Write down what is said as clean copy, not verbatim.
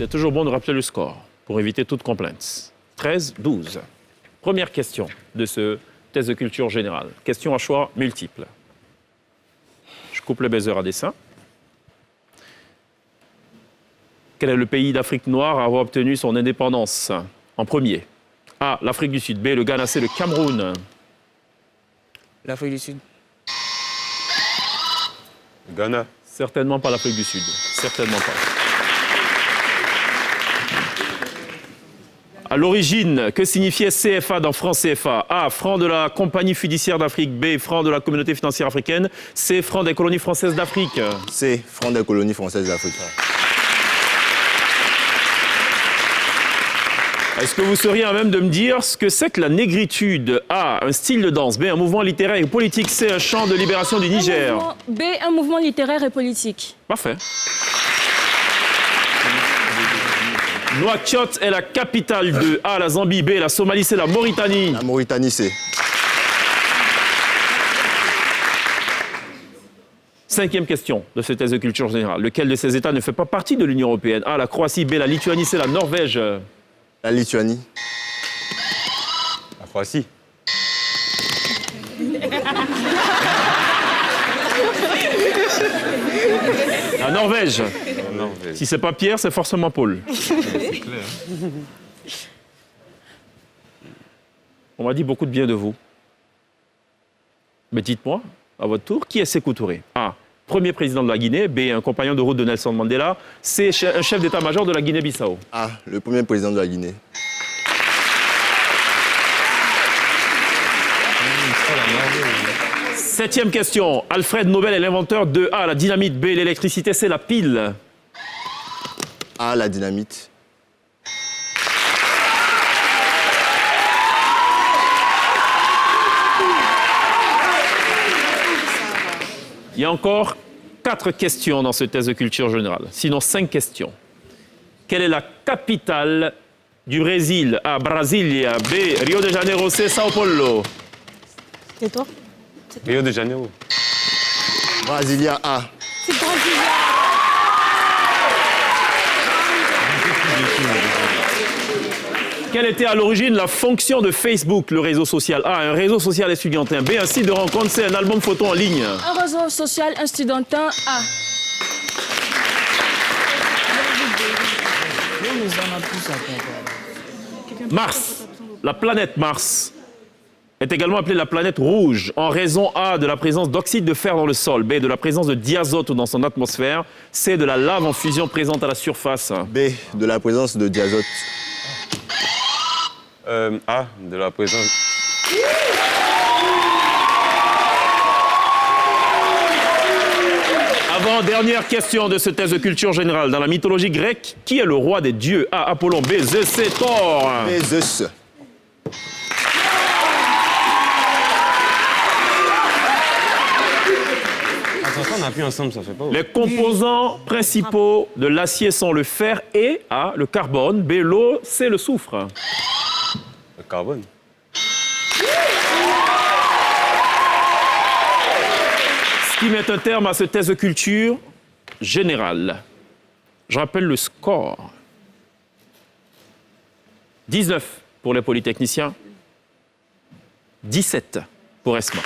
C'est toujours bon de rappeler le score pour éviter toute complainte. 13-12. Première question de ce test de culture générale. Question à choix multiple. Je coupe le buzzer à dessein. Quel est le pays d'Afrique noire à avoir obtenu son indépendance en premier? A, l'Afrique du Sud. B, le Ghana. C, le Cameroun. L'Afrique du Sud. Ghana. Certainement pas l'Afrique du Sud. Certainement pas. À l'origine, que signifiait CFA dans franc CFA? A, franc de la Compagnie fiduciaire d'Afrique. B, franc de la Communauté financière africaine. C, franc des colonies françaises d'Afrique. C, franc des colonies françaises d'Afrique. Est-ce que vous seriez à même de me dire ce que c'est que la négritude? A, un style de danse. B, un mouvement littéraire et politique. C, un chant de libération du Niger. B, un mouvement littéraire et politique. Parfait. Nouakchott est la capitale de A, la Zambie. B, la Somalie, c'est la Mauritanie. La Mauritanie, c'est. Cinquième question de ce test de culture générale. Lequel de ces États ne fait pas partie de l'Union européenne? A, la Croatie. B, la Lituanie, c'est la Norvège. La Lituanie. La Croatie. La Norvège. Non, Si c'est pas Pierre, c'est forcément Paul. c'est clair. On m'a dit beaucoup de bien de vous. Mais dites-moi, à votre tour, qui est Sékou Touré? A, premier président de la Guinée. B, un compagnon de route de Nelson Mandela. C, un chef d'état-major de la Guinée-Bissau. A, le premier président de la Guinée. Septième question. Alfred Nobel est l'inventeur de A, la dynamite. B, l'électricité. C, la pile. A, la dynamite. Il y a encore 4 questions dans ce test de culture générale. Sinon, 5 questions. Quelle est la capitale du Brésil? A, Brasilia. B, Rio de Janeiro. C, Sao Paulo. Et toi? Rio de Janeiro. Brasilia, A. C'est Brasilia. Quelle était à l'origine la fonction de Facebook, le réseau social? A, un réseau social estudiantin. B, un site de rencontre. C, un album photo en ligne. Un réseau social estudiantin A. Mars, la planète Mars, est également appelée la planète rouge en raison A, de la présence d'oxyde de fer dans le sol. B, de la présence de diazote dans son atmosphère. C, de la lave en fusion présente à la surface. B, de la présence de diazote. A, de la présence. Avant, dernière question de ce test de culture générale. Dans la mythologie grecque, qui est le roi des dieux? A, Apollon. B, Zeus. C, Thor. B, Zeus. Attention, on appuie ensemble, ça fait pas. Les composants principaux de l'acier sont le fer et A, le carbone. B, l'eau. C, le soufre. Le carbone. Ce qui met un terme à ce test de culture générale. Je rappelle le score. 19 pour les polytechniciens, 17 pour ESMA.